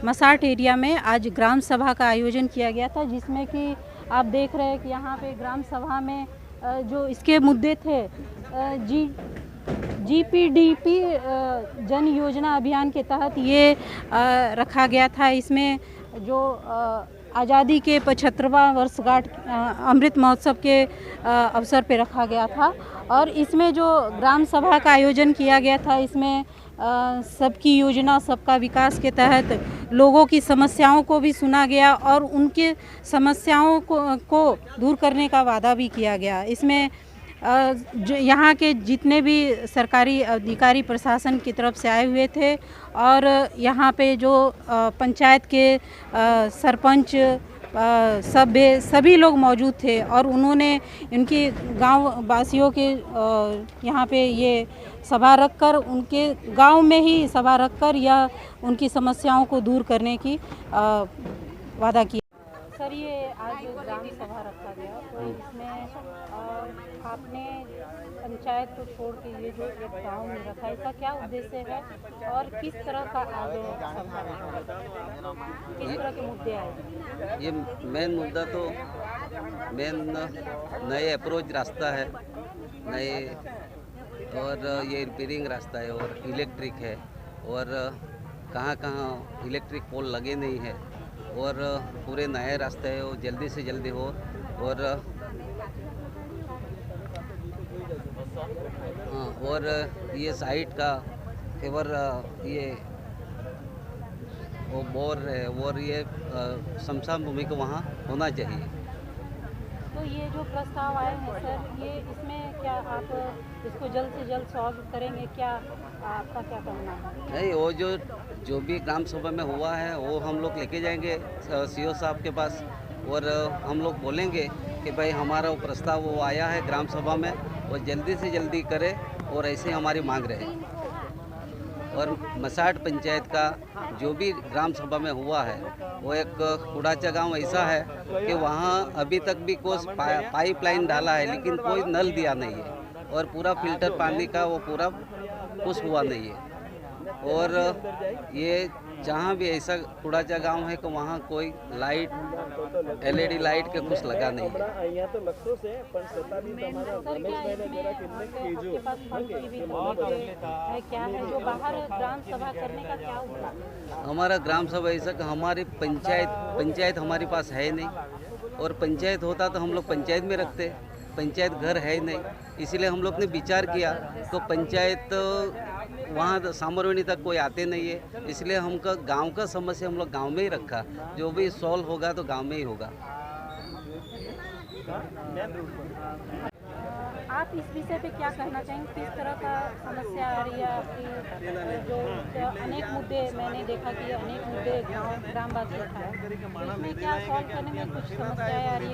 मसाट area में आज ग्राम सभा का आयोजन किया गया था, जिसमें कि आप देख रहे हैं कि यहाँ पे ग्राम सभा में जो इसके मुद्दे थे, जीपीडीपी जन योजना अभियान के तहत ये रखा गया था। इसमें जो आज़ादी के 75वां वर्षगांठ अमृत महोत्सव के अवसर पे रखा गया था और इसमें जो ग्राम सभा का आयोजन किया गया था, इसमें सबकी योजना सबका विकास के तहत लोगों की समस्याओं को भी सुना गया और उनके समस्याओं को दूर करने का वादा भी किया गया। इसमें जो यहाँ के जितने भी सरकारी अधिकारी प्रशासन की तरफ से आए हुए थे और यहाँ पे जो पंचायत के सरपंच सभी लोग मौजूद थे और उन्होंने इनके गांव वासियों के यहाँ पे ये सभा रखकर उनके गांव में ही सभा रखकर या उनकी समस्याओं को दूर करने की वादा किया। सर, ये आज ग्राम सभा रखा गया तो इसमें आपने पंचायत को छोड़ के ये जो एक गाँव में रखा है, इसका क्या उद्देश्य है और किस तरह का आज सभा रखा, किस तरह के मुद्दे आए? ये मेन मुद्दा तो नए अप्रोच रास्ता है, नए और ये रिपेयरिंग रास्ता है और इलेक्ट्रिक है और कहाँ कहाँ इलेक्ट्रिक पोल लगे नहीं है और पूरे नए रास्ते है वो जल्दी से जल्दी हो और ये साइट का फेवर ये वो बोर है और ये शमशान भूमि को वहाँ होना चाहिए। तो ये जो प्रस्ताव आए हैं सर, ये इसमें क्या आप इसको जल्द से जल्द सॉल्व करेंगे? क्या आपका क्या कहना है? नहीं, वो जो भी ग्राम सभा में हुआ है वो हम लोग लेके जाएंगे सीओ साहब के पास और हम लोग बोलेंगे कि भाई हमारा वो प्रस्ताव वो आया है ग्राम सभा में, वो जल्दी से जल्दी करे और ऐसे हमारी मांग रहे। और मसाट पंचायत का जो भी ग्राम सभा में हुआ है वो एक कुड़ाचा गांव ऐसा है कि वहाँ अभी तक भी कोई पाइपलाइन डाला है लेकिन कोई नल दिया नहीं है और पूरा फिल्टर पानी का वो पूरा कुछ हुआ नहीं है। और ये जहाँ भी ऐसा कुड़ाचा गांव है कि वहाँ कोई लाइट LED लाइट के कुछ लगा नहीं है। हमारा ग्राम सभा ऐसा कि हमारी पंचायत हमारे पास है नहीं और पंचायत होता तो हम लोग पंचायत में रखते, पंचायत घर है नहीं, इसीलिए हम लोग ने विचार किया तो पंचायत वहाँ सामरवनी तक कोई आते नहीं है, इसलिए हमका गांव का समस्या हम लोग गांव में ही रखा, जो भी सॉल्व होगा तो गांव में ही होगा। आप इस विषय पे क्या कहना चाहेंगे? किस तरह का समस्या आ रही है आपकी? जो अनेक मुद्दे मैंने देखा कि अनेक मुद्दे ग्रामवासी उठाए, इसमें क्या सॉल्व करने में कुछ समस्याएं आ रही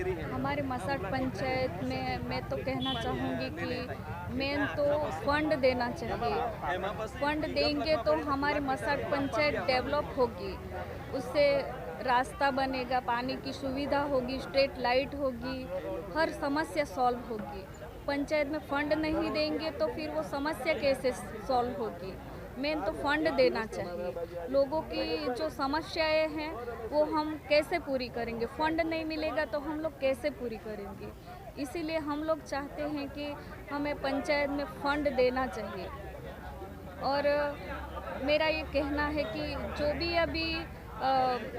है? हमारे मसाट पंचायत में मैं तो कहना चाहूँगी कि मेन तो फंड देना चाहिए। फंड देंगे तो हमारी मसाट पंचायत डेवलप होगी, उससे रास्ता बनेगा, पानी की सुविधा होगी, स्ट्रीट लाइट होगी, हर समस्या सॉल्व होगी। पंचायत में फंड नहीं देंगे तो फिर वो समस्या कैसे सॉल्व होगी? मेन तो फंड देना चाहिए। लोगों की जो समस्याएं हैं वो हम कैसे पूरी करेंगे? फंड नहीं मिलेगा तो हम लोग कैसे पूरी करेंगे? इसीलिए हम लोग चाहते हैं कि हमें पंचायत में फंड देना चाहिए। और मेरा ये कहना है कि जो भी अभी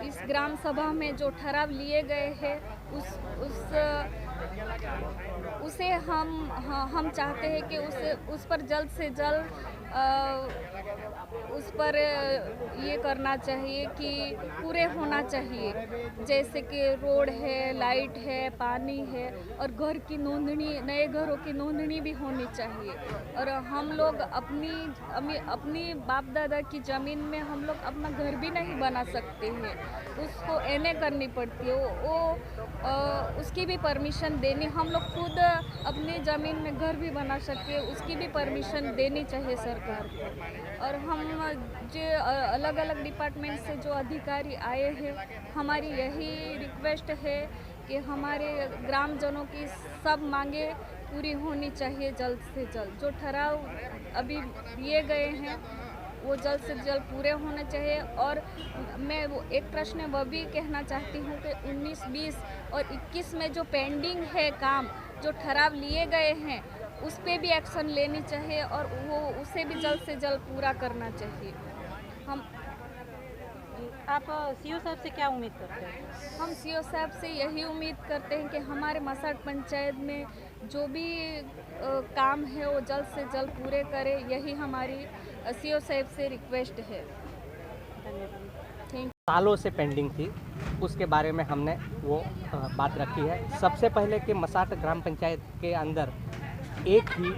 इस ग्राम सभा में जो ठराव लिए गए हैं उसे हम चाहते हैं कि उस पर जल्द से जल्द उस पर ये करना चाहिए कि पूरे होना चाहिए, जैसे कि रोड है, लाइट है, पानी है और घर की नोंदणी, नए घरों की नोंदणी भी होनी चाहिए। और हम लोग अपनी बाप दादा की ज़मीन में हम लोग अपना घर भी नहीं बना सकते हैं, उसको एने करनी पड़ती है, वो उसकी भी परमिशन देनी, हम लोग खुद अपनी ज़मीन में घर भी बना सकते हैं, उसकी भी परमिशन देनी चाहिए सरकार को। और हम जो अलग अलग डिपार्टमेंट से जो अधिकारी आए हैं, हमारी यही रिक्वेस्ट है कि हमारे ग्रामजनों की सब मांगे पूरी होनी चाहिए जल्द से जल्द। जो ठराव अभी लिए गए हैं वो जल्द से जल्द पूरे होने चाहिए। और मैं वो एक प्रश्न वह भी कहना चाहती हूँ कि 19, 20 और 21 में जो पेंडिंग है काम, जो ठहराव लिए गए हैं, उस पर भी एक्शन लेनी चाहिए और वो उसे भी जल्द से जल्द पूरा करना चाहिए। आप सीओ साहब से क्या उम्मीद करते हैं? हम सीओ साहब से यही उम्मीद करते हैं कि हमारे मसाट पंचायत में जो भी काम है वो जल्द से जल्द पूरे करें। यही हमारी सीओ साहब से रिक्वेस्ट है। थैंक। सालों से पेंडिंग थी, उसके बारे में हमने वो बात रखी है। सबसे पहले कि मसाट ग्राम पंचायत के अंदर एक ही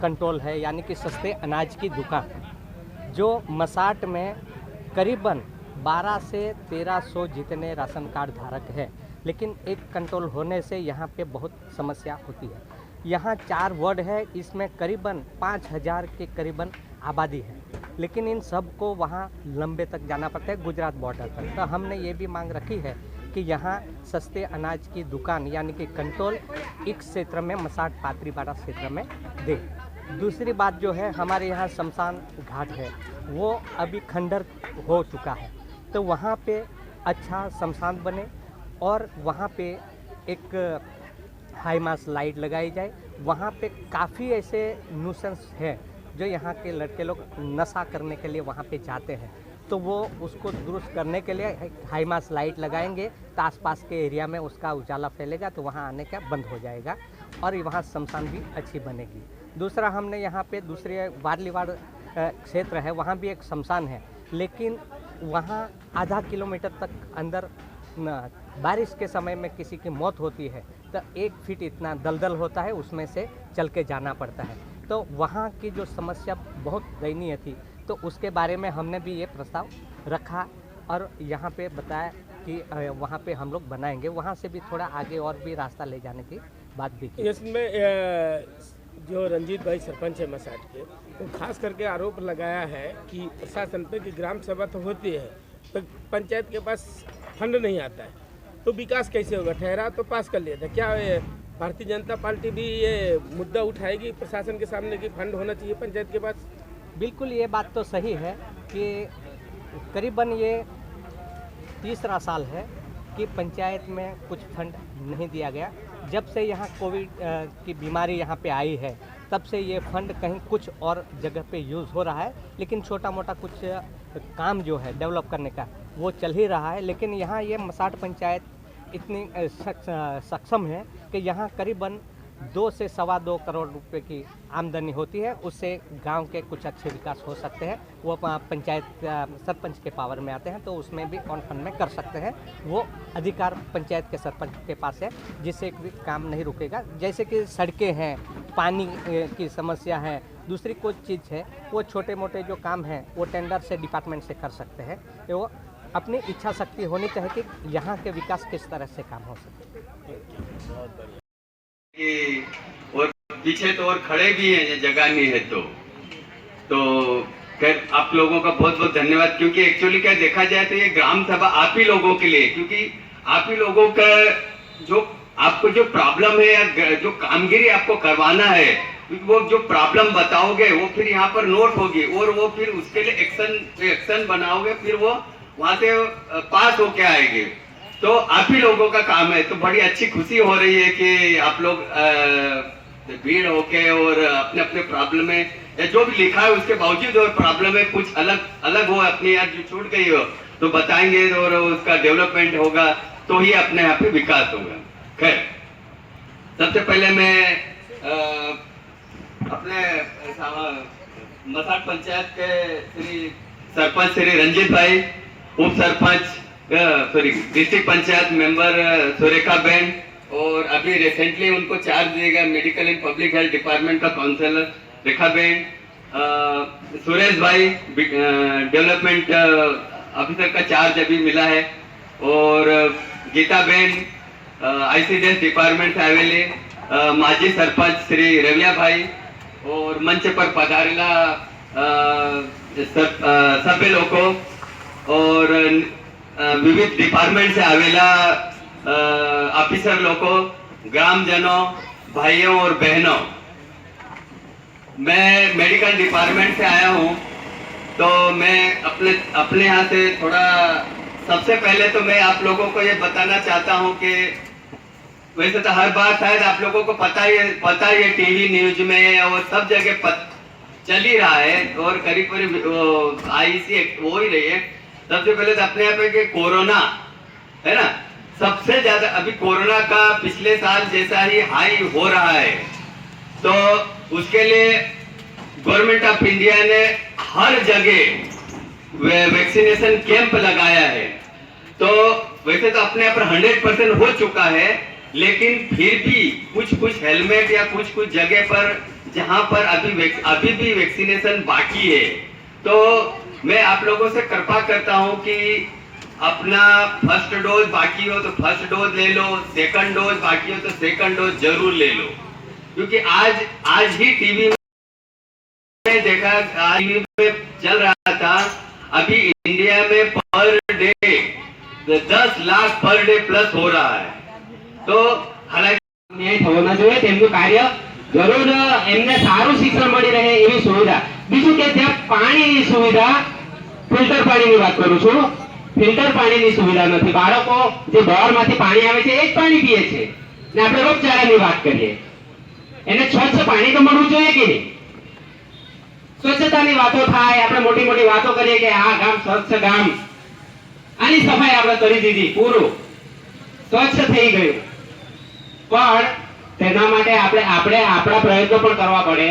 कंट्रोल है, यानी कि सस्ते अनाज की दुकान, जो मसाट में करीबन 12 से 1300 जितने राशन कार्ड धारक हैं, लेकिन एक कंट्रोल होने से यहाँ पे बहुत समस्या होती है। यहाँ 4 वार्ड है, इसमें करीबन 5000 के करीबन आबादी है, लेकिन इन सब को वहाँ लंबे तक जाना पड़ता है, गुजरात बॉर्डर पर। तो हमने ये भी मांग रखी है कि यहाँ सस्ते अनाज की दुकान यानी कि कंट्रोल एक क्षेत्र में, मसाट पात्रीपाड़ा क्षेत्र में दे। दूसरी बात जो है, हमारे यहाँ शमशान घाट है, वो अभी खंडर हो चुका है, तो वहाँ पे अच्छा शमशान बने और वहाँ पे एक हाई मास लाइट लगाई जाए। वहाँ पे काफ़ी ऐसे न्यूसेंस है जो यहाँ के लड़के लोग नशा करने के लिए वहाँ पे जाते हैं, तो वो उसको दुरुस्त करने के लिए हाई मास लाइट लगाएंगे, तो आसपास के एरिया में उसका उजाला फैलेगा, तो वहाँ आने का बंद हो जाएगा और वहाँ शमशान भी अच्छी बनेगी। दूसरा, हमने यहाँ पे दूसरे वारलीवाड़ क्षेत्र है, वहाँ भी एक शमशान है, लेकिन वहाँ आधा किलोमीटर तक अंदर बारिश के समय में किसी की मौत होती है तो 1 फीट इतना दलदल होता है, उसमें से चल के जाना पड़ता है। तो वहाँ की जो समस्या बहुत दयनीय थी, तो उसके बारे में हमने भी ये प्रस्ताव रखा और यहाँ पे बताया कि वहाँ पे हम लोग बनाएंगे। वहाँ से भी थोड़ा आगे और भी रास्ता ले जाने की बात भी की। इसमें जो रंजीत भाई सरपंच है मसाट के, वो खास करके आरोप लगाया है कि प्रशासन पे कि ग्राम सभा तो होती है तो पंचायत के पास फंड नहीं आता है, तो विकास कैसे होगा? ठहरा तो पास कर लिया था, क्या भारतीय जनता पार्टी भी ये मुद्दा उठाएगी प्रशासन के सामने कि फंड होना चाहिए पंचायत के पास? बिल्कुल, ये बात तो सही है कि करीबन ये तीसरा साल है कि पंचायत में कुछ फंड नहीं दिया गया। जब से यहाँ कोविड की बीमारी यहाँ पे आई है, तब से ये फंड कहीं कुछ और जगह पे यूज़ हो रहा है, लेकिन छोटा मोटा कुछ काम जो है डेवलप करने का वो चल ही रहा है। लेकिन यहाँ ये मसाट पंचायत इतनी सक्षम है कि यहाँ करीबन 2 से 2.25 करोड़ रुपए की आमदनी होती है, उससे गांव के कुछ अच्छे विकास हो सकते हैं। वो पंचायत सरपंच के पावर में आते हैं, तो उसमें भी ऑन फंड में कर सकते हैं। वो अधिकार पंचायत के सरपंच के पास है, जिससे भी काम नहीं रुकेगा। जैसे कि सड़कें हैं, पानी की समस्या है, दूसरी कोई चीज़ है, वो छोटे मोटे जो काम हैं वो टेंडर से, डिपार्टमेंट से कर सकते हैं। वो अपनी इच्छा शक्ति होनी चाहिए कि यहाँ के विकास किस तरह से काम हो सके। और पीछे तो और खड़े भी हैं, ये जगह नहीं है तो खैर आप लोगों का बहुत बहुत धन्यवाद। क्योंकि एक्चुअली क्या देखा जाए तो ये ग्राम सभा आप ही लोगों के लिए, क्योंकि आप ही लोगों का जो आपको जो प्रॉब्लम है या जो कामगिरी आपको करवाना है, वो जो प्रॉब्लम बताओगे वो फिर यहाँ पर नोट होगी और वो फिर उसके लिए एक्शन बनाओगे, फिर वो वहां से पास होके आएंगे। तो आप ही लोगों का काम है। तो बड़ी अच्छी खुशी हो रही है कि आप लोग भीड़ होके और अपने अपने प्रॉब्लम में या जो भी लिखा है उसके बावजूद और प्रॉब्लम में कुछ अलग हो, अपनी यार जो छूट गई हो तो बताएंगे और उसका डेवलपमेंट होगा, तो ही अपने यहाँ पे विकास होगा। खैर, सबसे पहले मैं अपने मसाट पंचायत के सरपंच श्री रंजीत भाई, उप sarpanch district panchayat member Surekha Ben, और अभी रिसेंटली उनको चार्ज दिया गया medical and public health department का काउंसलर रेखा बेन, सुरेश भाई डेवलपमेंट ऑफिसर का चार्ज अभी मिला है, और गीता बेन ICDS डिपार्टमेंट से आवेले, माजी सरपंच श्री रविया भाई, और मंच पर पधारेला सभ्य लोगों और विविध डिपार्टमेंट से आवेला ऑफिसर लोगों, ग्रामजनों, भाइयों और बहनों। मैं मेडिकल डिपार्टमेंट से आया हूँ तो मैं अपने यहाँ से थोड़ा सबसे पहले तो मैं आप लोगों को ये बताना चाहता हूँ कि वैसे तो हर बात शायद आप लोगों को पता ही है टीवी न्यूज में और सब जगह चल ही रहा है और करीब करीब आईसी हो ही रही है। सबसे पहले तो अपने यहाँ पे कि कोरोना है ना, सबसे ज्यादा अभी कोरोना का पिछले साल जैसा ही हाई हो रहा है, तो उसके लिए गवर्नमेंट ऑफ इंडिया ने हर जगह वैक्सीनेशन कैंप लगाया है। तो वैसे तो अपने यहाँ पर 100% हो चुका है, लेकिन फिर भी कुछ हेलमेट या कुछ जगह पर जहां पर अभी भी वैक्सीनेशन बाकी है, तो मैं आप लोगों से कृपा करता हूं कि अपना फर्स्ट डोज बाकी हो तो फर्स्ट डोज ले लो, सेकंड डोज बाकी हो तो सेकंड डोज जरूर ले लो। क्योंकि आज ही टीवी में देखा, टीवी में चल रहा था, अभी इंडिया में per day 10 lakh per debt plus हो रहा है। तो हालांकि न्याय થવો જોઈએ, તેમનું કાર્ય જરૂર એમને સારું શિક્ષણ મળી રહે એવી સુવિધા। બીજું કે ત્યાં પાણીની સુવિધા, ફિલ્ટર પાણીની વાત કરું છું, ફિલ્ટર પાણીની સુવિધા નથી। બાળકો જે બોરમાંથી પાણી આવે છે એ જ પાણી પીએ છે ને આપણે રોગચાળાની વાત કરીએ, એને સ્વચ્છ પાણી તો મળવું જોઈએ કે નહીં? સ્વચ્છતાની વાતો થાય, આપણે મોટી મોટી વાતો કરીએ કે આ ગામ સ્વચ્છ ગામ, આની સફાઈ આપણે કરી દીધી, પૂરું સ્વચ્છ થઈ ગયું, પણ તેના માટે આપણે આપણા પ્રયત્નો પણ કરવા પડે।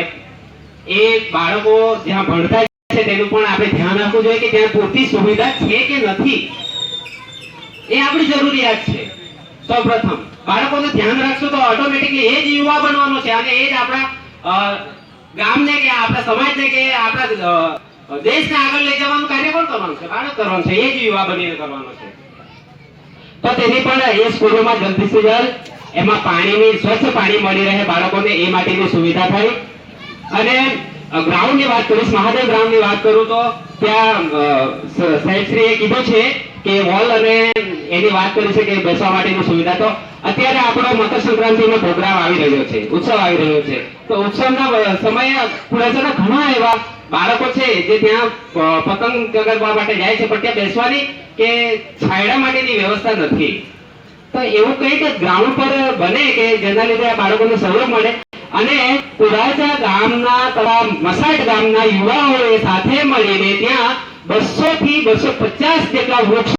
એ બાળકો જ્યાં ભણતા છે તેનું પણ આપણે ધ્યાન રાખવું જોઈએ કે ત્યાં પૂરતી સુવિધા છે કે નથી, એ આપણી જરૂરિયાત છે। સૌપ્રથમ બાળકોનું ધ્યાન રાખશું તો ઓટોમેટિકલી એ જ યુવા બનવાનો છે અને એ જ આપણા ગામને કે આપણા સમાજને કે આપણા દેશને આગળ લઈ જવાનું કાર્ય કોણ કરવાનું છે? બાળક કરવાનું છે, એ જ યુવા બનીને કરવાનો છે। તો તેની પણ એ સ્કૂલોમાં જલ્દી થી જલ્દ એમાં પાણીની સ્વચ્છ પાણી મળી રહે બાળકોને, એ માટેની સુવિધા થાય। અને ગ્રાઉન્ડની વાત કરીશ, મહાદેવ ગ્રાઉન્ડની વાત કરું તો ત્યાં સાહેબશ્રીએ કીધું છે કે વોલ અને એની વાત કરી છે કે બેસવા માટેની સુવિધા। તો અત્યારે આપણો મકર સંક્રાંતિનો પ્રોગ્રામ આવી રહ્યો છે, ઉત્સવ આવી રહ્યો છે, તો ઉત્સવના સમયે પુરાતના ઘણા એવા બાળકો છે જે ત્યાં પતંગ ચગાવવા માટે જાય છે, પણ ત્યાં બેસવાની કે છાયડા માટેની વ્યવસ્થા નથી। તો એવું કંઈક ગ્રાઉન્ડ પર બને કે જેના લીધે આ બાળકોને સહયોગ મળે અને પુરાજા ગામના તથા મસાટ ગામના યુવાઓએ સાથે મળીને ત્યાં 200 થી 250 જેટલા વૃક્ષ